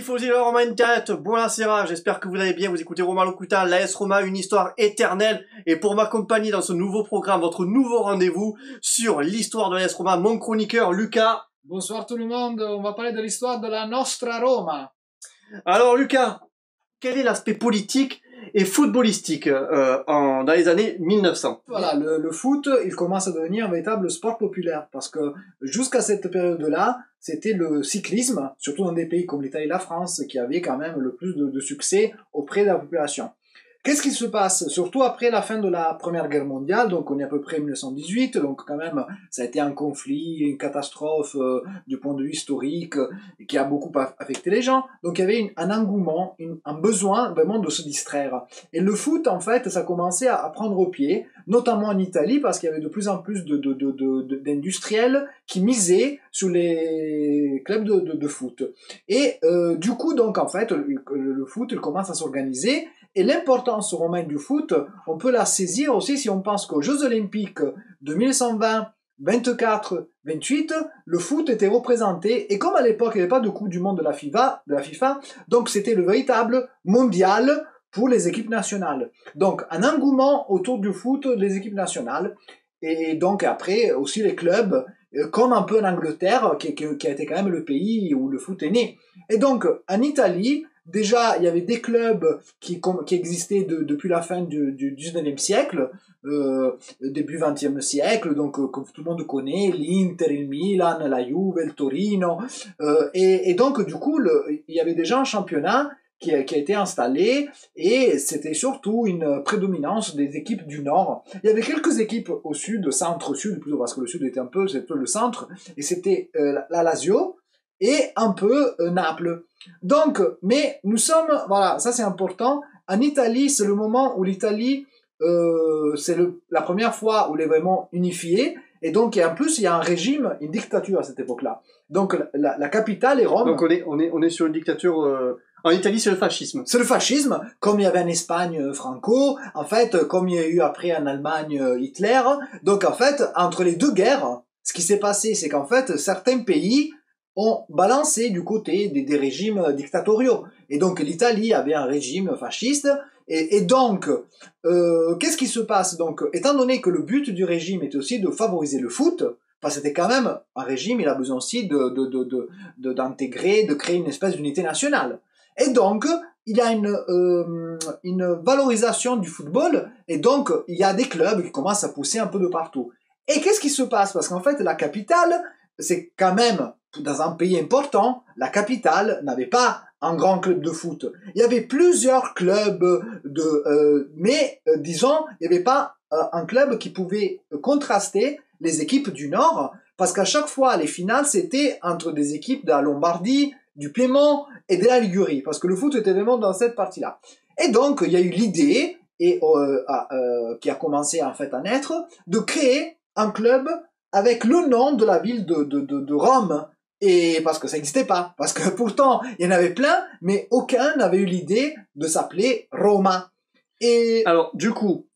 Tifosi de la Roma in tête, buonasera, j'espère que vous allez bien, vous écoutez Roma Locuta, l'AS Roma, une histoire éternelle, et pour m'accompagner dans ce nouveau programme, votre nouveau rendez-vous sur l'histoire de l'AS Roma, mon chroniqueur Lucas. Bonsoir tout le monde, on va parler de l'histoire de la Nostra Roma. Alors Lucas, quel est l'aspect politique et footballistique dans les années 1900? Voilà, le foot, il commence à devenir un véritable sport populaire, parce que jusqu'à cette période-là, c'était le cyclisme, surtout dans des pays comme l'Italie et la France, qui avaient quand même le plus de succès auprès de la population. Qu'est-ce qui se passe? Surtout après la fin de la Première Guerre mondiale, donc on est à peu près 1918, donc quand même ça a été un conflit, une catastrophe du point de vue historique qui a beaucoup affecté les gens. Donc il y avait un engouement, un besoin vraiment de se distraire. Et le foot, en fait, ça commençait à prendre au pied, notamment en Italie, parce qu'il y avait de plus en plus d'industriels qui misaient sur les clubs de foot. Et du coup, donc en fait, le foot, il commence à s'organiser. Et l'importance romaine du foot, on peut la saisir aussi si on pense qu'aux Jeux Olympiques de 1920, 24, 28, le foot était représenté, et comme à l'époque il n'y avait pas de Coupe du Monde de la FIFA, donc c'était le véritable mondial pour les équipes nationales. Donc un engouement autour du foot des équipes nationales, et donc après aussi les clubs, comme un peu en Angleterre, qui a été quand même le pays où le foot est né. Et donc en Italie, déjà, il y avait des clubs qui existaient depuis la fin du 19e siècle, début 20e siècle, donc comme tout le monde connaît, l'Inter, le Milan, la Juve, le Torino, et donc du coup, il y avait déjà un championnat qui a été installé, et c'était surtout une prédominance des équipes du Nord. Il y avait quelques équipes au sud, centre-sud plutôt, parce que le sud était c'est un peu le centre, et c'était la Lazio, et un peu Naples. Donc, mais nous sommes, voilà, ça c'est important, en Italie, c'est le moment où l'Italie, c'est la première fois où elle est vraiment unifiée, et donc, et en plus, il y a un régime, une dictature à cette époque-là. Donc, la capitale est Rome. Donc, on est sur une dictature, en Italie, c'est le fascisme. C'est le fascisme, comme il y avait en Espagne Franco, en fait, comme il y a eu après en Allemagne Hitler. Donc, en fait, entre les deux guerres, ce qui s'est passé, c'est qu'en fait, certains pays ont balancé du côté des régimes dictatoriaux. Et donc l'Italie avait un régime fasciste, et donc qu'est-ce qui se passe? Donc, étant donné que le but du régime était aussi de favoriser le foot, parce que c'était quand même un régime, il a besoin aussi d'intégrer, de créer une espèce d'unité nationale. Et donc, il y a une valorisation du football, et donc il y a des clubs qui commencent à pousser un peu de partout. Et qu'est-ce qui se passe? Parce qu'en fait, la capitale, c'est quand même, dans un pays important, la capitale n'avait pas un grand club de foot. Il y avait plusieurs clubs mais disons, il n'y avait pas un club qui pouvait contraster les équipes du Nord, parce qu'à chaque fois, les finales, c'était entre des équipes de la Lombardie, du Piémont et de la Ligurie, parce que le foot était vraiment dans cette partie-là. Et donc, il y a eu l'idée, qui a commencé en fait à naître, de créer un club avec le nom de la ville de Rome, et parce que ça n'existait pas, parce que pourtant il y en avait plein, mais aucun n'avait eu l'idée de s'appeler Roma. Et alors du coup,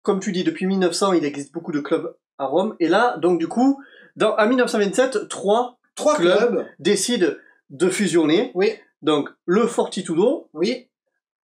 comme tu dis, depuis 1900 il existe beaucoup de clubs à Rome, et là donc du coup, en 1927, trois clubs décident de fusionner. Oui. Donc le Fortitudo, oui,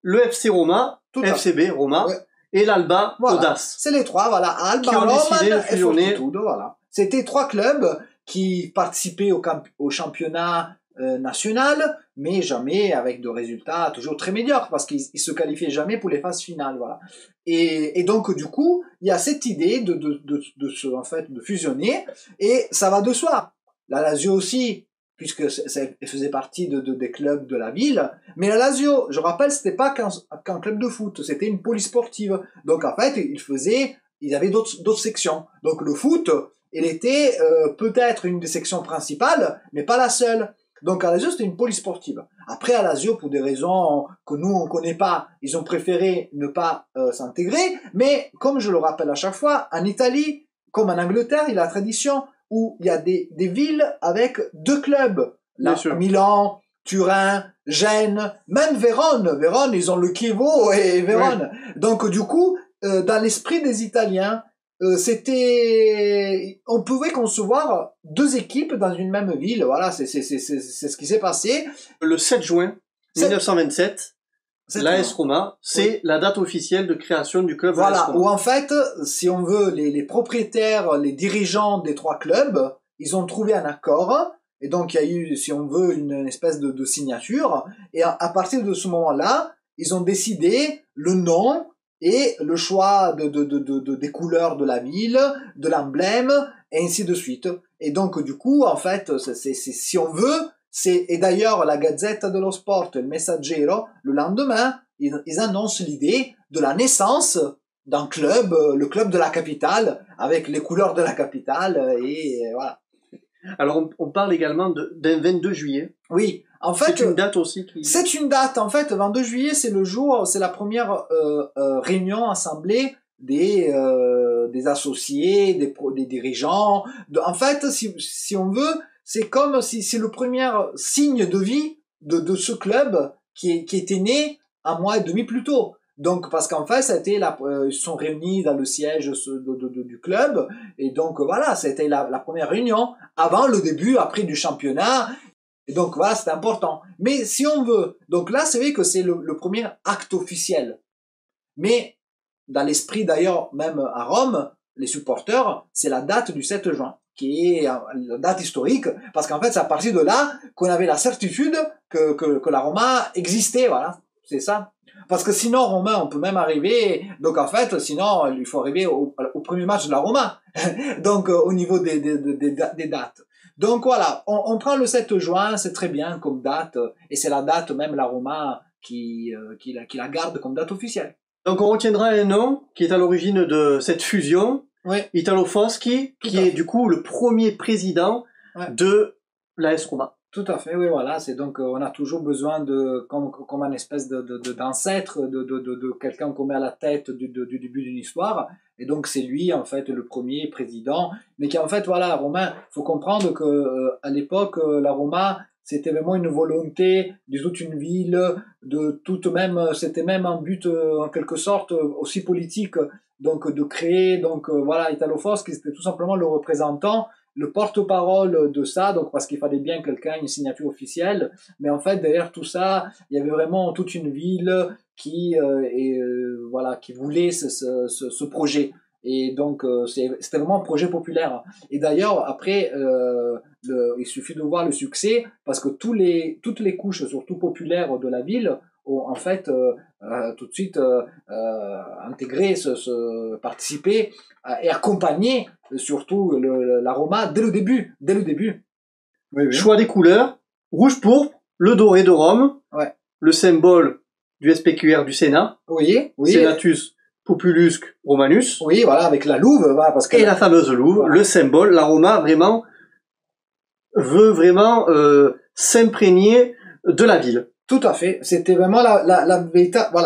le FC Roma, FCB Roma, ouais, et l'Alba, voilà. Audace. C'est les trois, voilà, Alba, qui ont décidé de fusionner. Et Fortitudo, voilà. C'était trois clubs qui participaient au championnat national, mais jamais avec de résultats toujours très médiocres, parce qu'ils se qualifiaient jamais pour les phases finales, voilà. Et donc du coup, il y a cette idée en fait, de fusionner, et ça va de soi. La Lazio aussi, puisque elle faisait partie des clubs de la ville. Mais la Lazio, je rappelle, c'était pas qu'un club de foot, c'était une polysportive. Donc en fait, ils avaient d'autres sections. Donc le foot, il était peut-être une des sections principales, mais pas la seule. Donc à Lazio, c'était une polysportive. Après, à Lazio, pour des raisons que nous, on connaît pas, ils ont préféré ne pas s'intégrer. Mais comme je le rappelle à chaque fois, en Italie, comme en Angleterre, il y a la tradition où il y a des villes avec deux clubs. Milan, Turin, Gênes, même Vérone. Vérone, ils ont le Chievo et Vérone. Ouais. Donc du coup, dans l'esprit des Italiens, on pouvait concevoir deux équipes dans une même ville. Voilà, c'est ce qui s'est passé. Le 7 juin 1927, l'AS Roma, c'est la date officielle de création du club. Voilà, où en fait, si on veut, les propriétaires, les dirigeants des trois clubs, ils ont trouvé un accord. Et donc, il y a eu, si on veut, une espèce de signature. Et à partir de ce moment-là, ils ont décidé le nom et le choix des couleurs de la ville, de l'emblème, et ainsi de suite. Et donc, du coup, en fait, si on veut, et d'ailleurs, la Gazzetta dello Sport, le Messaggero, le lendemain, ils annoncent l'idée de la naissance d'un club, le club de la capitale, avec les couleurs de la capitale, et voilà. Alors, on parle également d'un 22 juillet. Oui, en fait... C'est une date aussi qui... C'est une date, en fait, 22 juillet, c'est la première réunion, assemblée des associés, des dirigeants. En fait, si on veut, c'est comme si c'est le premier signe de vie de ce club qui était né un mois et demi plus tôt. Donc, parce qu'en fait, ils se sont réunis dans le siège du club, et donc voilà, c'était la première réunion avant le début, après du championnat, et donc voilà, c'était important. Mais si on veut, donc là, c'est vrai que c'est le premier acte officiel. Mais, dans l'esprit d'ailleurs, même à Rome, les supporters, c'est la date du 7 juin, qui est la date historique, parce qu'en fait, c'est à partir de là qu'on avait la certitude que la Roma existait, voilà, c'est ça. Parce que sinon, Romain, on peut même arriver, donc en fait, sinon, il faut arriver au premier match de la Roma, donc au niveau des dates. Donc voilà, on prend le 7 juin, c'est très bien comme date, et c'est la date même la Roma qui la garde comme date officielle. Donc on retiendra un nom qui est à l'origine de cette fusion, oui. Italo Foschi, qui est du coup le premier président de l'AS Roma. Tout à fait, oui, voilà. C'est donc, on a toujours besoin comme un espèce d'ancêtre, de quelqu'un qu'on met à la tête du début d'une histoire. Et donc, c'est lui, en fait, le premier président. Mais qui, en fait, voilà, Romain, faut comprendre que, à l'époque, la Roma, c'était vraiment une volonté de toute une ville, c'était même un but, en quelque sorte, aussi politique. Donc, de créer, voilà, Italo Foschi, c'était tout simplement le représentant, le porte-parole de ça, donc parce qu'il fallait bien quelqu'un, une signature officielle, mais en fait derrière tout ça, il y avait vraiment toute une ville qui voulait ce projet, et donc c'était vraiment un projet populaire. Et d'ailleurs après, il suffit de voir le succès, parce que toutes les couches, surtout populaires de la ville, ont en fait tout de suite intégré, participé et accompagné surtout la Roma dès le début. Oui. Choix des couleurs, rouge pourpre, le doré de Rome, le symbole du SPQR du Sénat, Senatus Populusque Romanus, voilà, avec la louve, et la fameuse louve, le symbole. La Roma veut vraiment s'imprégner de la ville. Tout à fait, c'était vraiment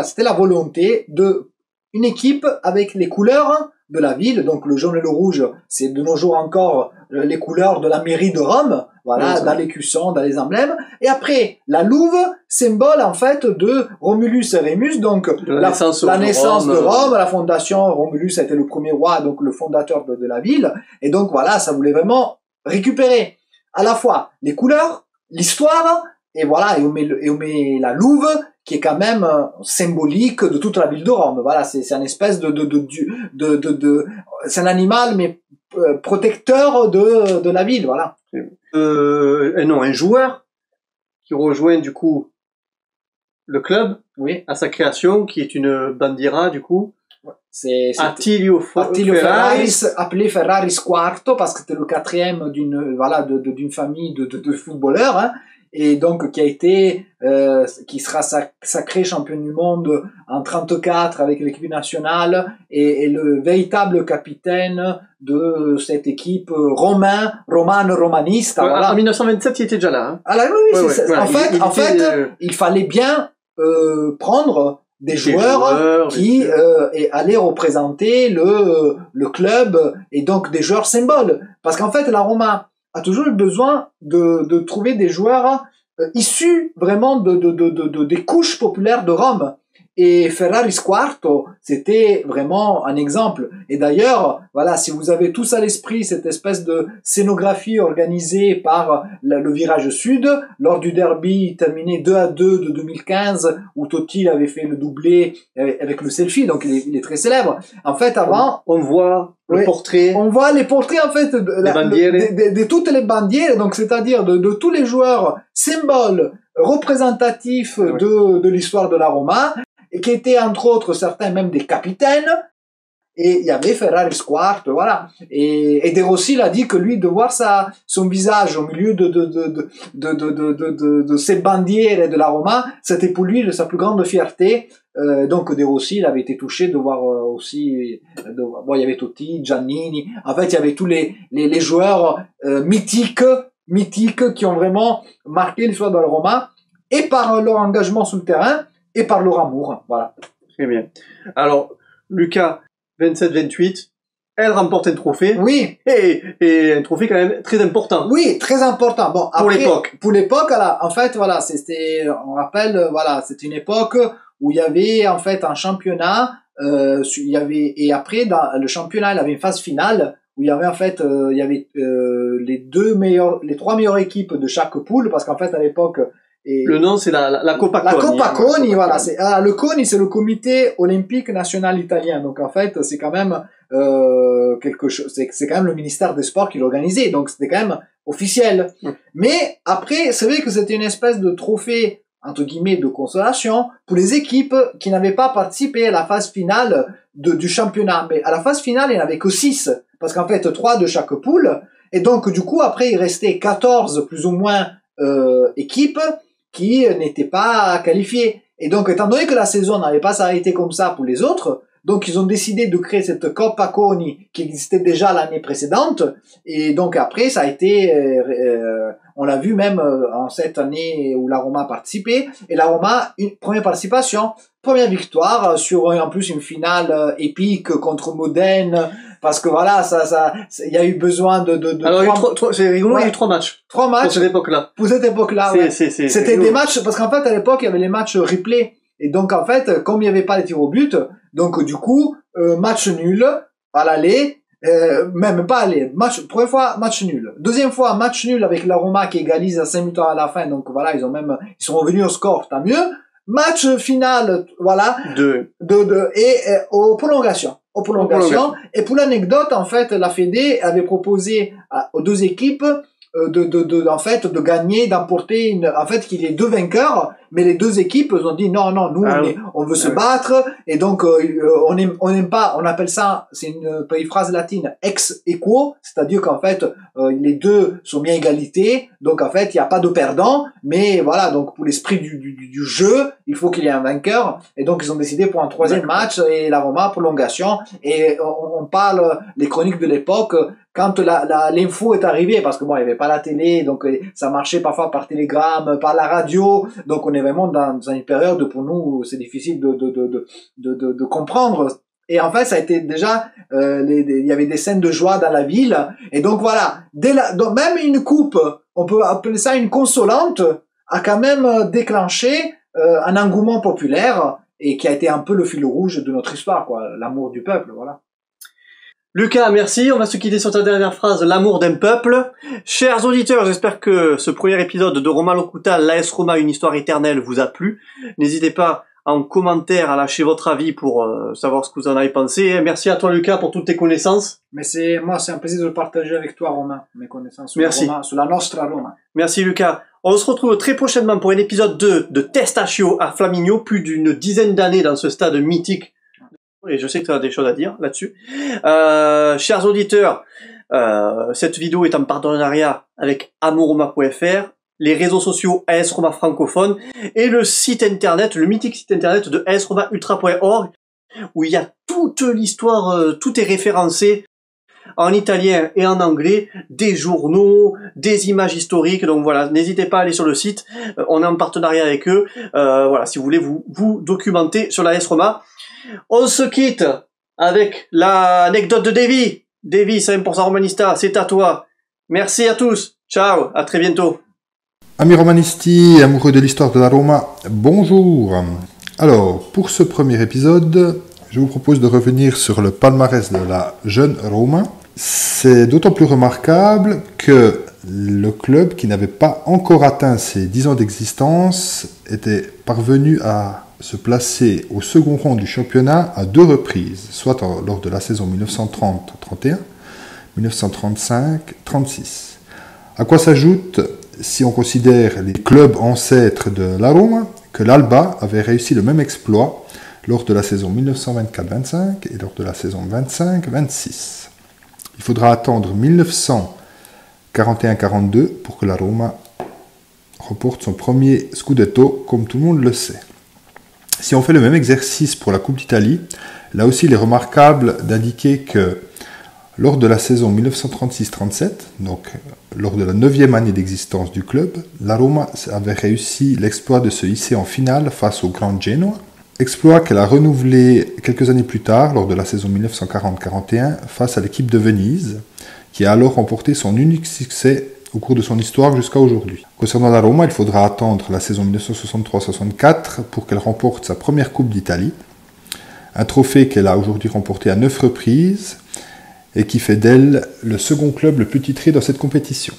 c'était la volonté de une équipe avec les couleurs de la ville, donc le jaune et le rouge, c'est de nos jours encore les couleurs de la mairie de Rome, dans les cuissons, dans les emblèmes, et après, la louve, symbole en fait de Romulus et Rémus, donc la naissance de Rome, la fondation, Romulus a été le premier roi, donc le fondateur de la ville, et donc voilà, ça voulait vraiment récupérer à la fois les couleurs, l'histoire, et voilà, et on met la louve, qui est quand même symbolique de toute la ville de Rome. Voilà, c'est un espèce c'est un animal, mais protecteur de la ville, voilà. Un joueur qui rejoint du coup le club à sa création, qui est une bandiera du coup. C'est Attilio Ferraris, appelé Ferraris IV, parce que c'était le quatrième d'une famille de footballeurs, hein. Et donc qui sera sacré champion du monde en 34 avec l'équipe nationale, et le véritable capitaine de cette équipe romaniste. En 1927, il était déjà là. Hein. Alors, en fait, il fallait bien prendre des joueurs qui allaient représenter le club, et donc des joueurs symboles, parce qu'en fait la Roma a toujours eu besoin de trouver des joueurs issus vraiment des couches populaires de Rome. Et Ferraris Quarto, c'était vraiment un exemple. Et d'ailleurs, voilà, si vous avez tous à l'esprit cette espèce de scénographie organisée par le virage sud, lors du derby terminé 2-2 de 2015, où Totti avait fait le doublé avec le selfie, donc il est très célèbre. En fait, avant... On voit le portrait. On voit les portraits, en fait, de toutes les bandières, donc c'est-à-dire de tous les joueurs symboles représentatifs de l'histoire de la Roma, et qui étaient entre autres certains même des capitaines, et il y avait Ferraris Quarto, voilà. Et De Rossi l'a dit que lui, de voir son visage au milieu de ces bandières de la Roma, c'était pour lui sa plus grande fierté. Donc De Rossi, il avait été touché de voir aussi, bon, il y avait Totti, Giannini, en fait il y avait tous les joueurs mythiques qui ont vraiment marqué l'histoire de la Roma, et par leur engagement sur le terrain, et par leur amour, voilà. Très bien. Alors, Lucas, 27-28, elle remporte un trophée. Oui. Et un trophée quand même très important. Oui, très important. Bon, pour l'époque. Pour l'époque, en fait, voilà, on rappelle, voilà, c'était une époque où il y avait, en fait, un championnat, et après, dans le championnat, il y avait une phase finale, où il y avait, en fait, les trois meilleures équipes de chaque poule, parce qu'en fait, à l'époque, le nom, c'est la Coppa Coni. La Coppa Coni, voilà. Le CONI, c'est le Comité Olympique National Italien. Donc, en fait, c'est quand même, quelque chose, c'est quand même le ministère des Sports qui l'organisait. Donc, c'était quand même officiel. Mais, après, c'est vrai que c'était une espèce de trophée, entre guillemets, de consolation pour les équipes qui n'avaient pas participé à la phase finale du championnat. Mais à la phase finale, il n'y en avait que 6. Parce qu'en fait, 3 de chaque poule. Et donc, du coup, après, il restait 14, plus ou moins, équipes qui n'étaient pas qualifiés. Et donc, étant donné que la saison n'allait pas s'arrêter comme ça pour les autres, donc ils ont décidé de créer cette Coppa Coni qui existait déjà l'année précédente. Et donc après, ça a été, on l'a vu même en cette année où la Roma a participé. Et la Roma, une première participation, première victoire sur en plus une finale épique contre Modène. Parce que voilà, il y a eu besoin de alors, c'est rigolo, il y a eu 3 matchs. 3 matchs. Pour cette époque-là. Pour cette époque-là, ouais. C'était des matchs, parce qu'en fait, à l'époque, il y avait les matchs replay. Et donc, en fait, comme il n'y avait pas les tirs au but, donc, du coup, match nul, à l'aller, même pas aller, première fois, match nul. Deuxième fois, match nul avec la Roma qui égalise à 5 minutes à la fin. Donc, voilà, ils sont revenus au score, tant mieux. Match final, voilà. Aux prolongations. Et pour l'anecdote, en fait, la Fédé avait proposé aux deux équipes en fait, de gagner, d'emporter en fait, qu'il y ait 2 vainqueurs, mais les 2 équipes ont dit non, nous, on veut se battre, et donc, on n'aime pas, on appelle ça, c'est une périphrase latine, ex aequo, c'est-à-dire qu'en fait, les 2 sont bien égalité, donc en fait, il n'y a pas de perdant, mais voilà, donc pour l'esprit du jeu, il faut qu'il y ait un vainqueur, et donc ils ont décidé pour un 3e match, et la Roma, prolongation, et on parle, les chroniques de l'époque, quand l'info est arrivée, parce que bon, il n'y avait pas la télé, donc ça marchait parfois par télégramme, par la radio, donc on est vraiment dans une période où pour nous c'est difficile de comprendre. Et en fait, ça a été déjà, il y avait des scènes de joie dans la ville, et donc voilà, donc même une coupe, on peut appeler ça une consolante, a quand même déclenché un engouement populaire, et qui a été un peu le fil rouge de notre histoire, quoi, l'amour du peuple, voilà. Lucas, merci. On va se quitter sur ta dernière phrase, l'amour d'un peuple. Chers auditeurs, j'espère que ce premier épisode de Roma Locuta, l'AS Roma, une histoire éternelle, vous a plu. N'hésitez pas en commentaire à lâcher votre avis pour savoir ce que vous en avez pensé. Merci à toi, Lucas, pour toutes tes connaissances. Mais c'est un plaisir de partager avec toi, Romain, mes connaissances sur la nostra Roma. Merci, Lucas. On se retrouve très prochainement pour un épisode 2 de Testaccio à Flaminio, plus d'une dizaine d'années dans ce stade mythique. Et je sais que tu as des choses à dire là-dessus. Chers auditeurs, cette vidéo est en partenariat avec amouroma.fr, les réseaux sociaux AS Roma francophone et le site internet, le mythique site internet de asromaultra.org, où il y a toute l'histoire, tout est référencé en italien et en anglais, des journaux, des images historiques. Donc voilà, n'hésitez pas à aller sur le site. On est en partenariat avec eux. Voilà, si vous voulez vous documenter sur la AS Roma. On se quitte avec l'anecdote de Davy. Davy, 100% Romanista, c'est à toi. Merci à tous. Ciao, à très bientôt. Amis romanisti, amoureux de l'histoire de la Roma, bonjour. Alors, pour ce premier épisode, je vous propose de revenir sur le palmarès de la jeune Roma. C'est d'autant plus remarquable que le club, qui n'avait pas encore atteint ses 10 ans d'existence, était parvenu à se placer au second rang du championnat à 2 reprises, soit lors de la saison 1930-31, 1935-36. À quoi s'ajoute, si on considère les clubs ancêtres de la Roma, que l'Alba avait réussi le même exploit lors de la saison 1924-25 et lors de la saison 25-26. Il faudra attendre 1941-42 pour que la Roma remporte son premier Scudetto, comme tout le monde le sait. Si on fait le même exercice pour la Coupe d'Italie, là aussi il est remarquable d'indiquer que lors de la saison 1936-37, donc lors de la 9e année d'existence du club, la Roma avait réussi l'exploit de se hisser en finale face au Grand Genoa, exploit qu'elle a renouvelé quelques années plus tard lors de la saison 1940-41 face à l'équipe de Venise, qui a alors remporté son unique succès au cours de son histoire jusqu'à aujourd'hui. Concernant la Roma, il faudra attendre la saison 1963-64 pour qu'elle remporte sa première Coupe d'Italie, un trophée qu'elle a aujourd'hui remporté à 9 reprises et qui fait d'elle le second club le plus titré dans cette compétition.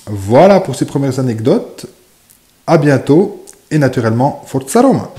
Voilà pour ces premières anecdotes. À bientôt et naturellement, Forza Roma!